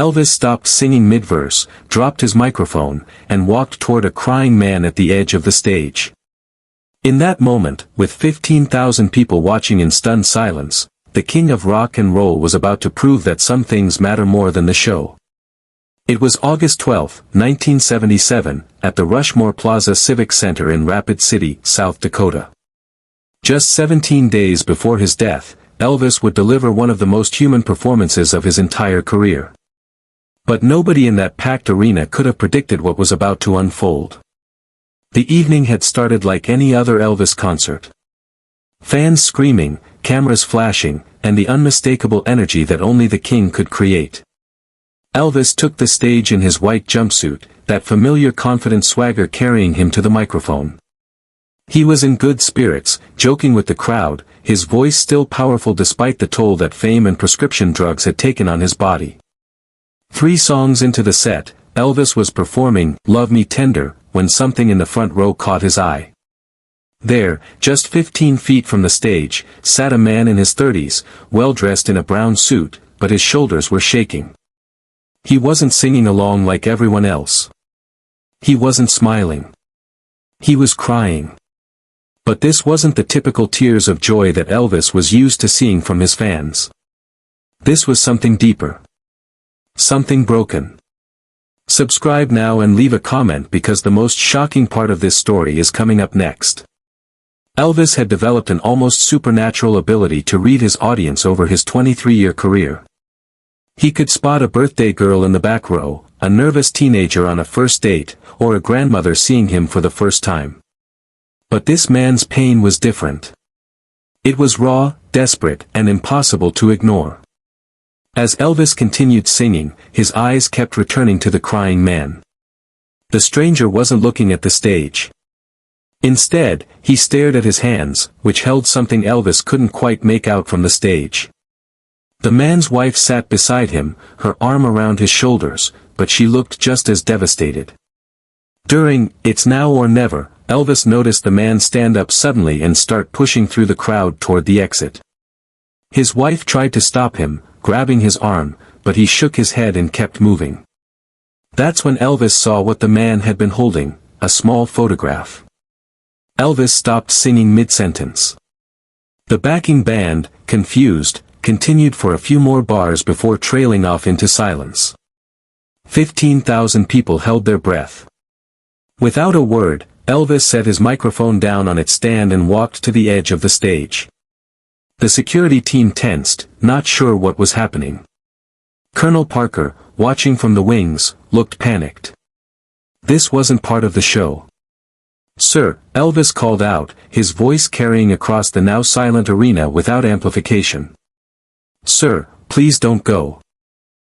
Elvis stopped singing mid-verse, dropped his microphone, and walked toward a crying man at the edge of the stage. In that moment, with 15,000 people watching in stunned silence, the king of rock and roll was about to prove that some things matter more than the show. It was August 12, 1977, at the Rushmore Plaza Civic Center in Rapid City, South Dakota. Just 17 days before his death, Elvis would deliver one of the most human performances of his entire career. But nobody in that packed arena could have predicted what was about to unfold. The evening had started like any other Elvis concert. Fans screaming, cameras flashing, and the unmistakable energy that only the king could create. Elvis took the stage in his white jumpsuit, that familiar confident swagger carrying him to the microphone. He was in good spirits, joking with the crowd, his voice still powerful despite the toll that fame and prescription drugs had taken on his body. 3 songs into the set, Elvis was performing "Love Me Tender" when something in the front row caught his eye. There, just 15 feet from the stage, sat a man in his 30s, well dressed in a brown suit, but his shoulders were shaking. He wasn't singing along like everyone else. He wasn't smiling. He was crying. But this wasn't the typical tears of joy that Elvis was used to seeing from his fans. This was something deeper. Something broken. Subscribe now and leave a comment because the most shocking part of this story is coming up next. Elvis had developed an almost supernatural ability to read his audience over his 23-year career. He could spot a birthday girl in the back row, a nervous teenager on a first date, or a grandmother seeing him for the first time. But this man's pain was different. It was raw, desperate, and impossible to ignore. As Elvis continued singing, his eyes kept returning to the crying man. The stranger wasn't looking at the stage. Instead, he stared at his hands, which held something Elvis couldn't quite make out from the stage. The man's wife sat beside him, her arm around his shoulders, but she looked just as devastated. During "It's Now or Never," Elvis noticed the man stand up suddenly and start pushing through the crowd toward the exit. His wife tried to stop him, grabbing his arm, but he shook his head and kept moving. That's when Elvis saw what the man had been holding, a small photograph. Elvis stopped singing mid-sentence. The backing band, confused, continued for a few more bars before trailing off into silence. 15,000 people held their breath. Without a word, Elvis set his microphone down on its stand and walked to the edge of the stage. The security team tensed, not sure what was happening. Colonel Parker, watching from the wings, looked panicked. This wasn't part of the show. "Sir," Elvis called out, his voice carrying across the now silent arena without amplification. "Sir, please don't go."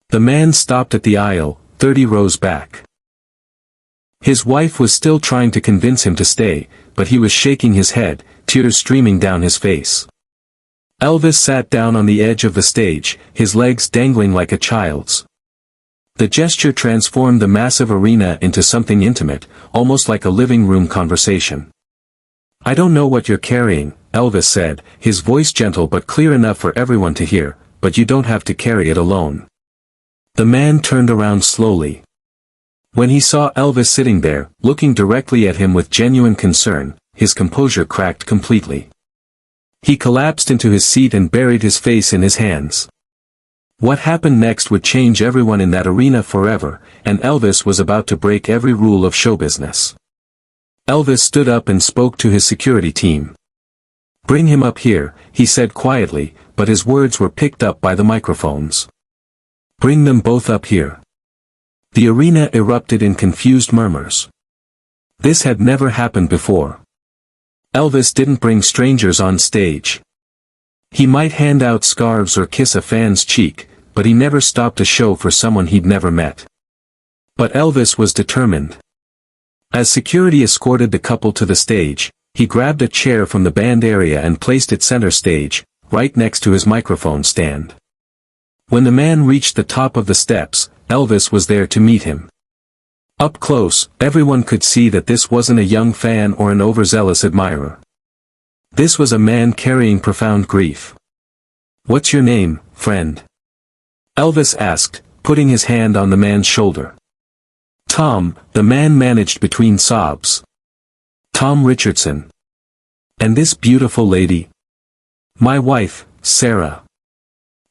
The man stopped at the aisle, 30 rows back. His wife was still trying to convince him to stay, but he was shaking his head, tears streaming down his face. Elvis sat down on the edge of the stage, his legs dangling like a child's. The gesture transformed the massive arena into something intimate, almost like a living room conversation. "I don't know what you're carrying," Elvis said, his voice gentle but clear enough for everyone to hear, "but you don't have to carry it alone." The man turned around slowly. When he saw Elvis sitting there, looking directly at him with genuine concern, his composure cracked completely. He collapsed into his seat and buried his face in his hands. What happened next would change everyone in that arena forever, and Elvis was about to break every rule of show business. Elvis stood up and spoke to his security team. "Bring him up here," he said quietly, but his words were picked up by the microphones. "Bring them both up here." The arena erupted in confused murmurs. This had never happened before. Elvis didn't bring strangers on stage. He might hand out scarves or kiss a fan's cheek, but he never stopped a show for someone he'd never met. But Elvis was determined. As security escorted the couple to the stage, he grabbed a chair from the band area and placed it center stage, right next to his microphone stand. When the man reached the top of the steps, Elvis was there to meet him. Up close, everyone could see that this wasn't a young fan or an overzealous admirer. This was a man carrying profound grief. "What's your name, friend?" Elvis asked, putting his hand on the man's shoulder. "Tom," the man managed between sobs. "Tom Richardson. And this beautiful lady? My wife, Sarah."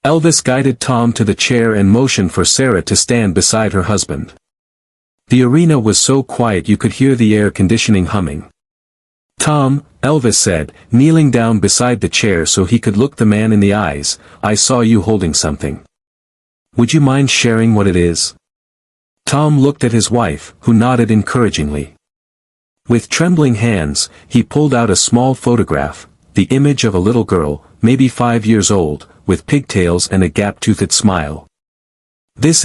Elvis guided Tom to the chair and motioned for Sarah to stand beside her husband. The arena was so quiet you could hear the air conditioning humming. "Tom," Elvis said, kneeling down beside the chair so he could look the man in the eyes, "I saw you holding something. Would you mind sharing what it is?" Tom looked at his wife, who nodded encouragingly. With trembling hands, he pulled out a small photograph, the image of a little girl, maybe 5 years old, with pigtails and a gap-toothed smile. This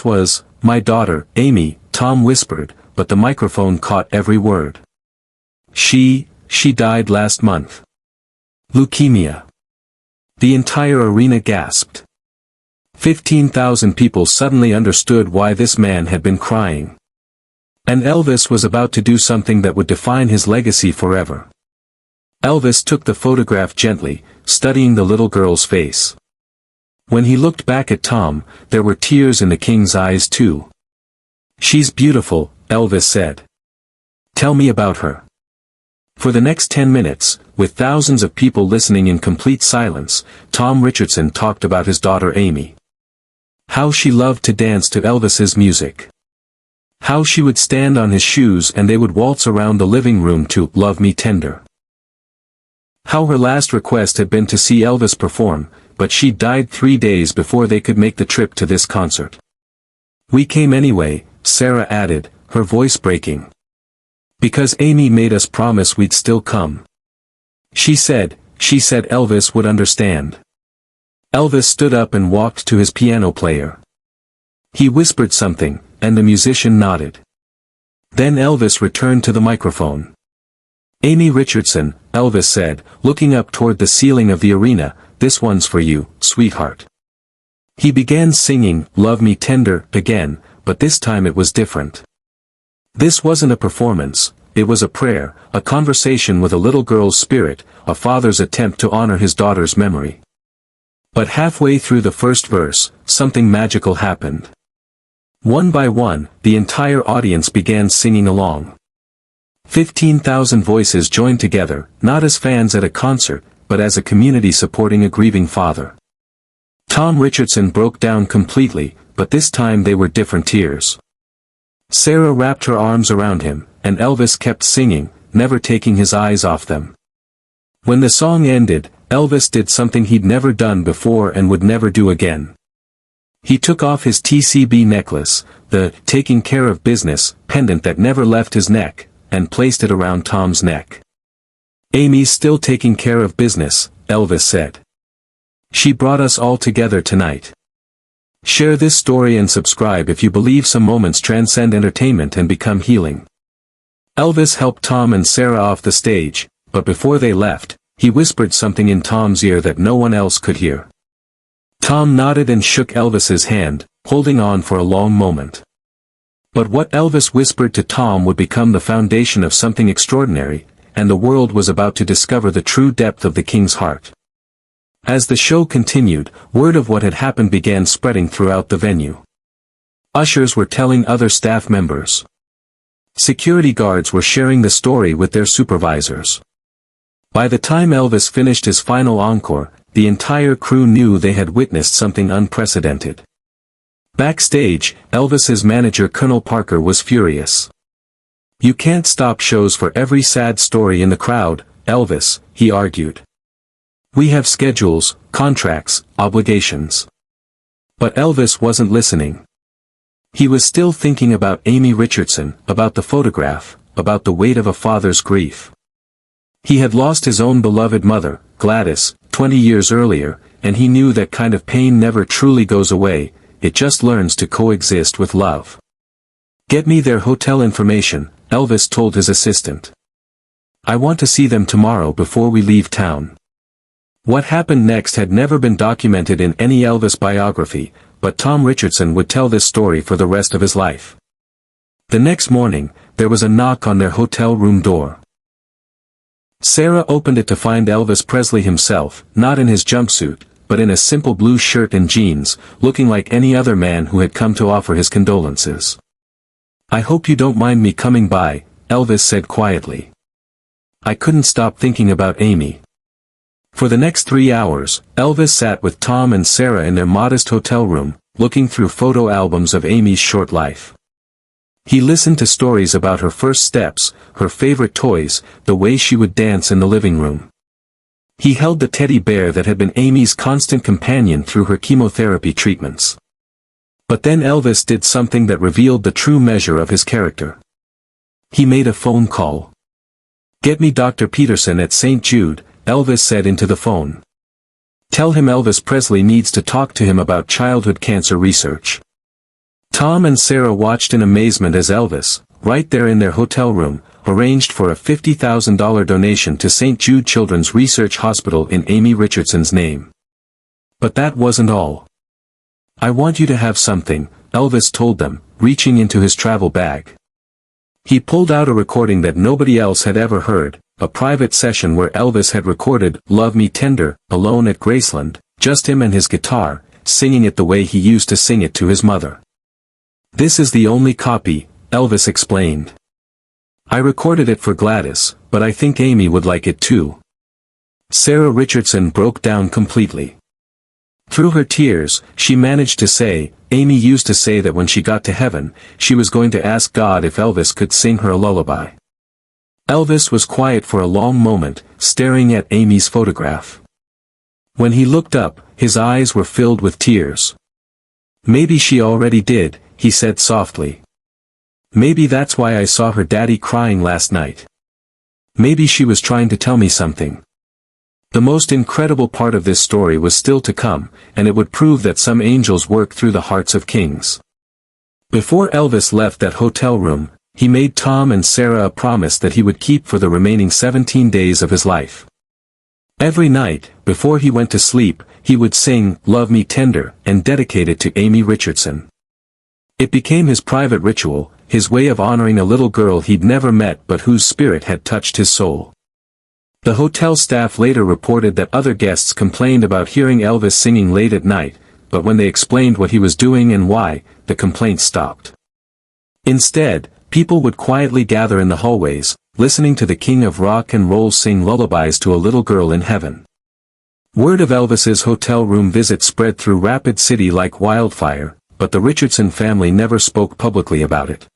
was, my daughter, Amy," Tom whispered, but the microphone caught every word. She died last month. Leukemia." The entire arena gasped. 15,000 people suddenly understood why this man had been crying. And Elvis was about to do something that would define his legacy forever. Elvis took the photograph gently, studying the little girl's face. When he looked back at Tom, there were tears in the king's eyes too. "She's beautiful," Elvis said. "Tell me about her." For the next 10 minutes, with thousands of people listening in complete silence, Tom Richardson talked about his daughter Amy. How she loved to dance to Elvis's music. How she would stand on his shoes and they would waltz around the living room to "Love Me Tender." How her last request had been to see Elvis perform, but she died 3 days before they could make the trip to this concert. "We came anyway," Sarah added, her voice breaking. "Because Amy made us promise we'd still come. She said Elvis would understand." Elvis stood up and walked to his piano player. He whispered something, and the musician nodded. Then Elvis returned to the microphone. "Amy Richardson," Elvis said, looking up toward the ceiling of the arena, "this one's for you, sweetheart." He began singing "Love Me Tender" again, but this time it was different. This wasn't a performance, it was a prayer, a conversation with a little girl's spirit, a father's attempt to honor his daughter's memory. But halfway through the first verse, something magical happened. One by one, the entire audience began singing along. 15,000 voices joined together, not as fans at a concert, but as a community supporting a grieving father. Tom Richardson broke down completely, but this time they were different tears. Sarah wrapped her arms around him, and Elvis kept singing, never taking his eyes off them. When the song ended, Elvis did something he'd never done before and would never do again. He took off his TCB necklace, the "taking care of business" pendant that never left his neck, and placed it around Tom's neck. "Amy's still taking care of business," Elvis said. "She brought us all together tonight." Share this story and subscribe if you believe some moments transcend entertainment and become healing. Elvis helped Tom and Sarah off the stage, but before they left, he whispered something in Tom's ear that no one else could hear. Tom nodded and shook Elvis's hand, holding on for a long moment. But what Elvis whispered to Tom would become the foundation of something extraordinary, and the world was about to discover the true depth of the king's heart. As the show continued, word of what had happened began spreading throughout the venue. Ushers were telling other staff members. Security guards were sharing the story with their supervisors. By the time Elvis finished his final encore, the entire crew knew they had witnessed something unprecedented. Backstage, Elvis's manager Colonel Parker was furious. "You can't stop shows for every sad story in the crowd, Elvis," he argued. "We have schedules, contracts, obligations." But Elvis wasn't listening. He was still thinking about Amy Richardson, about the photograph, about the weight of a father's grief. He had lost his own beloved mother, Gladys, 20 years earlier, and he knew that kind of pain never truly goes away, it just learns to coexist with love. "Get me their hotel information," Elvis told his assistant. "I want to see them tomorrow before we leave town." What happened next had never been documented in any Elvis biography, but Tom Richardson would tell this story for the rest of his life. The next morning, there was a knock on their hotel room door. Sarah opened it to find Elvis Presley himself, not in his jumpsuit, but in a simple blue shirt and jeans, looking like any other man who had come to offer his condolences. "I hope you don't mind me coming by," Elvis said quietly. I couldn't stop thinking about Amy. For the next 3 hours, Elvis sat with Tom and Sarah in their modest hotel room, looking through photo albums of Amy's short life. He listened to stories about her first steps, her favorite toys, the way she would dance in the living room. He held the teddy bear that had been Amy's constant companion through her chemotherapy treatments. But then Elvis did something that revealed the true measure of his character. He made a phone call. "Get me Dr. Peterson at St. Jude," Elvis said into the phone. "Tell him Elvis Presley needs to talk to him about childhood cancer research." Tom and Sarah watched in amazement as Elvis, right there in their hotel room, arranged for a $50,000 donation to St. Jude Children's Research Hospital in Amy Richardson's name. But that wasn't all. "I want you to have something," Elvis told them, reaching into his travel bag. He pulled out a recording that nobody else had ever heard, a private session where Elvis had recorded "Love Me Tender" alone at Graceland, just him and his guitar, singing it the way he used to sing it to his mother. "This is the only copy," Elvis explained. "I recorded it for Gladys, but I think Amy would like it too." Sarah Richardson broke down completely. Through her tears, she managed to say, "Amy used to say that when she got to heaven, she was going to ask God if Elvis could sing her a lullaby." Elvis was quiet for a long moment, staring at Amy's photograph. When he looked up, his eyes were filled with tears. "Maybe she already did," he said softly. "Maybe that's why I saw her daddy crying last night. Maybe she was trying to tell me something." The most incredible part of this story was still to come, and it would prove that some angels work through the hearts of kings. Before Elvis left that hotel room, he made Tom and Sarah a promise that he would keep for the remaining 17 days of his life. Every night, before he went to sleep, he would sing "Love Me Tender" and dedicate it to Amy Richardson. It became his private ritual, his way of honoring a little girl he'd never met but whose spirit had touched his soul. The hotel staff later reported that other guests complained about hearing Elvis singing late at night, but when they explained what he was doing and why, the complaints stopped. Instead, people would quietly gather in the hallways, listening to the king of rock and roll sing lullabies to a little girl in heaven. Word of Elvis's hotel room visit spread through Rapid City like wildfire, but the Richardson family never spoke publicly about it.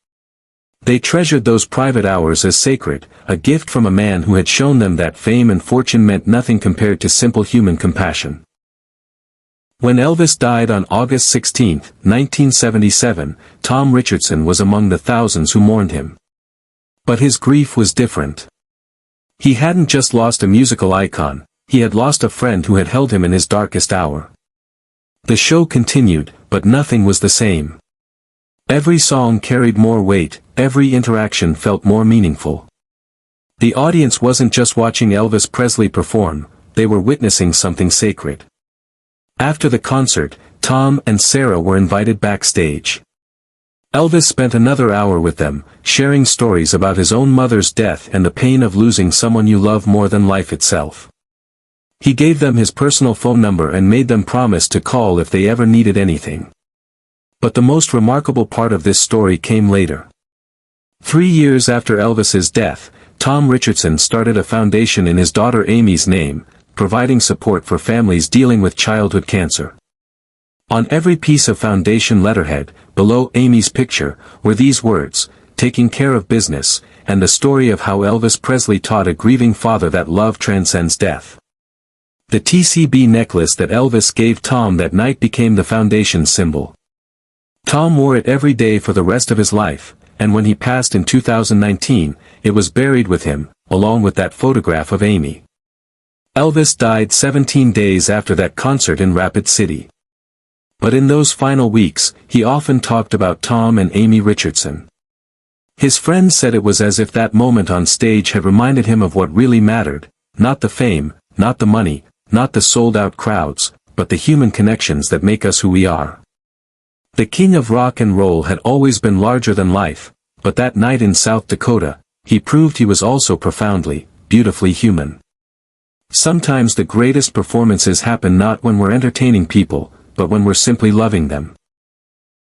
They treasured those private hours as sacred, a gift from a man who had shown them that fame and fortune meant nothing compared to simple human compassion. When Elvis died on August 16, 1977, Tom Richardson was among the thousands who mourned him. But his grief was different. He hadn't just lost a musical icon, he had lost a friend who had held him in his darkest hour. The show continued, but nothing was the same. Every song carried more weight, every interaction felt more meaningful. The audience wasn't just watching Elvis Presley perform, they were witnessing something sacred. After the concert, Tom and Sarah were invited backstage. Elvis spent another hour with them, sharing stories about his own mother's death and the pain of losing someone you love more than life itself. He gave them his personal phone number and made them promise to call if they ever needed anything. But the most remarkable part of this story came later. 3 years after Elvis's death, Tom Richardson started a foundation in his daughter Amy's name, providing support for families dealing with childhood cancer. On every piece of foundation letterhead, below Amy's picture, were these words, "Taking care of business," and the story of how Elvis Presley taught a grieving father that love transcends death. The TCB necklace that Elvis gave Tom that night became the foundation's symbol. Tom wore it every day for the rest of his life, and when he passed in 2019, it was buried with him, along with that photograph of Amy. Elvis died 17 days after that concert in Rapid City. But in those final weeks, he often talked about Tom and Amy Richardson. His friends said it was as if that moment on stage had reminded him of what really mattered, not the fame, not the money, not the sold-out crowds, but the human connections that make us who we are. The king of rock and roll had always been larger than life, but that night in South Dakota, he proved he was also profoundly, beautifully human. Sometimes the greatest performances happen not when we're entertaining people, but when we're simply loving them.